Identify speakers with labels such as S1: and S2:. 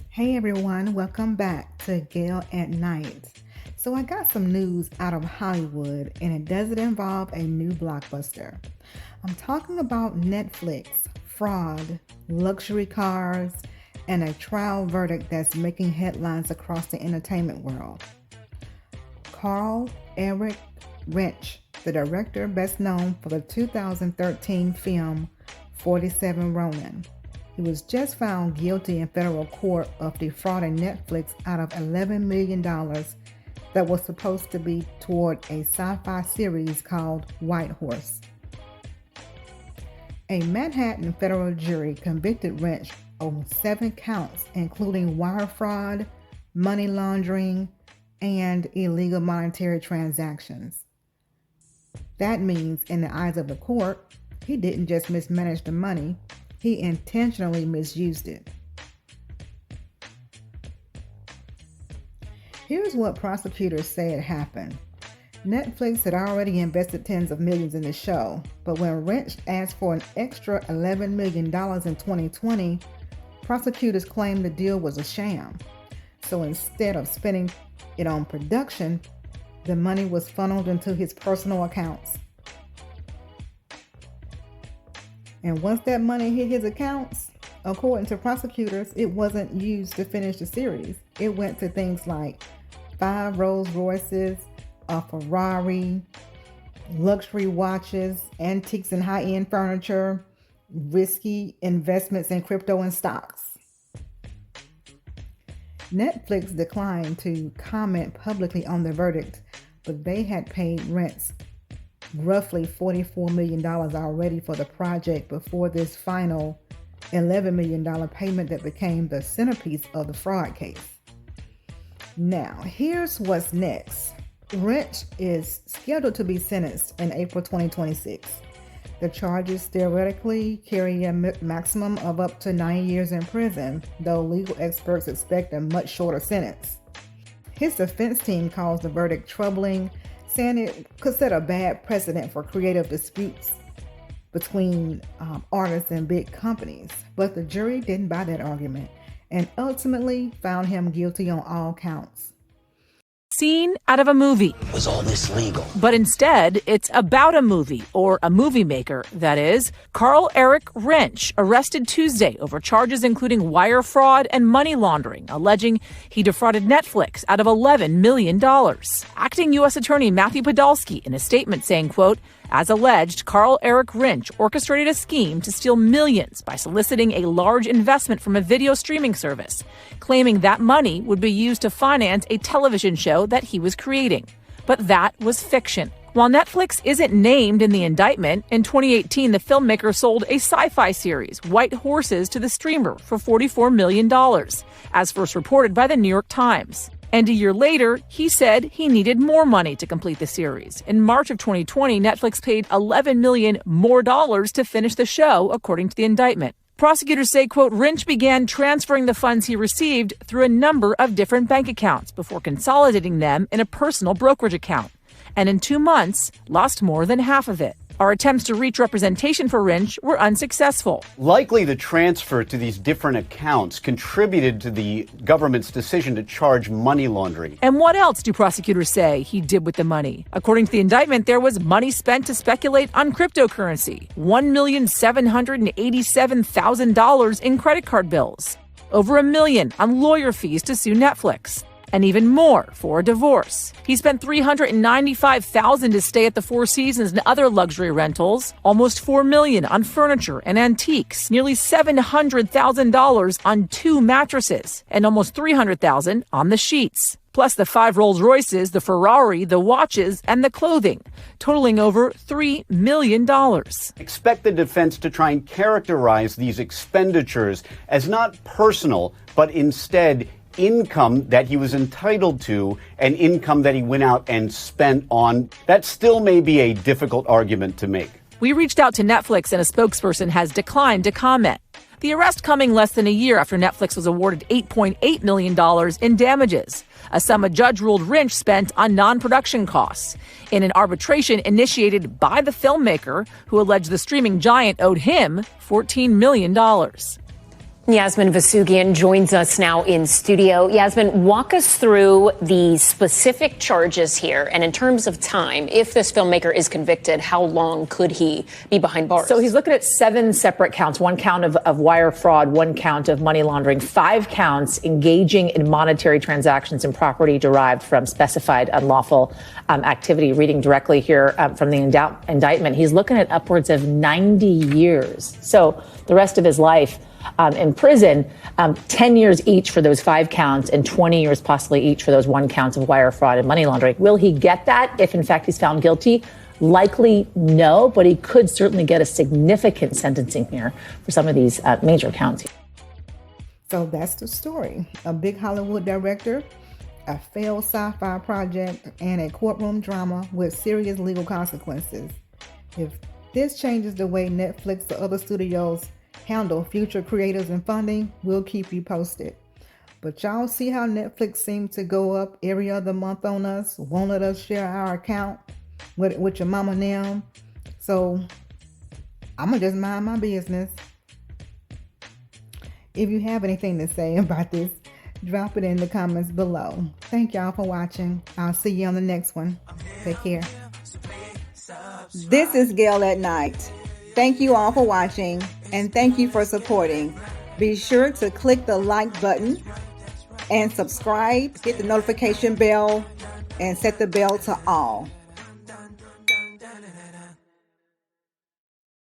S1: Hey everyone, welcome back to Gale at Night. So I got some news out of Hollywood and it doesn't involve a new blockbuster. I'm talking about Netflix, fraud, luxury cars, and a trial verdict that's making headlines across the entertainment world. Carl Rinsch, the director best known for the 2013 film 47 Ronin. He was just found guilty in federal court of defrauding Netflix out of $11 million that was supposed to be toward a sci-fi series called White Horse. A Manhattan federal jury convicted Rinsch on 7 counts, including wire fraud, money laundering, and illegal monetary transactions. That means, in the eyes of the court, he didn't just mismanage the money, he intentionally misused it. Here's what prosecutors said happened. Netflix had already invested tens of millions in the show, but when Rinsch asked for an extra $11 million in 2020, prosecutors claimed the deal was a sham. So instead of spending it on production, the money was funneled into his personal accounts. And once that money hit his accounts, according to prosecutors, it wasn't used to finish the series. It went to things like 5 Rolls Royces, a Ferrari, luxury watches, antiques and high-end furniture, risky investments in crypto and stocks. Netflix declined to comment publicly on the verdict, but they had paid Rinsch roughly $44 million already for the project before this final $11 million payment that became the centerpiece of the fraud case. Now, here's what's next. Rinsch is scheduled to be sentenced in April 2026. The charges theoretically carry a maximum of up to 9 years in prison, though legal experts expect a much shorter sentence. His defense team calls the verdict troubling, saying it could set a bad precedent for creative disputes between artists and big companies. But the jury didn't buy that argument and ultimately found him guilty on all counts.
S2: Scene out of a movie.
S3: Was all this legal?
S2: But instead, it's about a movie, or a movie maker, that is. Carl Rinsch, arrested Tuesday over charges including wire fraud and money laundering, alleging he defrauded Netflix out of $11 million. Acting U.S. Attorney Matthew Podolsky in a statement saying, quote, as alleged, Carl Rinsch orchestrated a scheme to steal millions by soliciting a large investment from a video streaming service, claiming that money would be used to finance a television show that he was creating. But that was fiction. While Netflix isn't named in the indictment, in 2018 the filmmaker sold a sci-fi series, White Horses, to the streamer for $44 million, as first reported by the New York Times. And a year later, he said he needed more money to complete the series. In March of 2020, Netflix paid $11 million more to finish the show, according to the indictment. Prosecutors say, quote, Rinsch began transferring the funds he received through a number of different bank accounts before consolidating them in a personal brokerage account. And in 2 months, lost more than half of it. Our attempts to reach representation for Rinsch were unsuccessful.
S4: Likely the transfer to these different accounts contributed to the government's decision to charge money laundering.
S2: And what else do prosecutors say he did with the money? According to the indictment, there was money spent to speculate on cryptocurrency, $1,787,000 in credit card bills, over $1 million on lawyer fees to sue Netflix, and even more for a divorce. He spent $395,000 to stay at the Four Seasons and other luxury rentals, almost $4 million on furniture and antiques, nearly $700,000 on 2 mattresses, and almost $300,000 on the sheets. Plus the 5 Rolls Royces, the Ferrari, the watches, and the clothing, totaling over $3 million.
S4: Expect the defense to try and characterize these expenditures as not personal, but instead income that he was entitled to and income that he went out and spent on. That still may be a difficult argument to make.
S2: We reached out to Netflix and a spokesperson has declined to comment. The arrest coming less than a year after Netflix was awarded $8.8 million in damages, a sum a judge ruled Rinsch spent on non-production costs, in an arbitration initiated by the filmmaker who alleged the streaming giant owed him $14 million.
S3: Yasmin Vasugian joins us now in studio. Yasmin, walk us through the specific charges here. And in terms of time, if this filmmaker is convicted, how long could he be behind bars?
S2: So he's looking at 7 separate counts, 1 count of wire fraud, 1 count of money laundering, 5 counts engaging in monetary transactions and property derived from specified unlawful activity. Reading directly here from the indictment, he's looking at upwards of 90 years. So the rest of his life in prison, 10 years each for those 5 counts and 20 years possibly each for those 1 count of wire fraud and money laundering. Will he get that if in fact he's found guilty? Likely no, but he could certainly get a significant sentencing here for some of these major counts.
S1: So that's the story. A big Hollywood director, a failed sci-fi project, and a courtroom drama with serious legal consequences. If this changes the way Netflix or other studios handle future creators and funding, we'll keep you posted. But y'all see how Netflix seems to go up every other month on us, won't let us share our account with your mama now. So I'm gonna just mind my business. If you have anything to say about this, drop it in the comments below. Thank y'all for watching. I'll see you on the next one. Take care. This is Gail at Night. Thank you all for watching, and thank you for supporting. Be sure to click the like button and subscribe, hit the notification bell, and set the bell to all.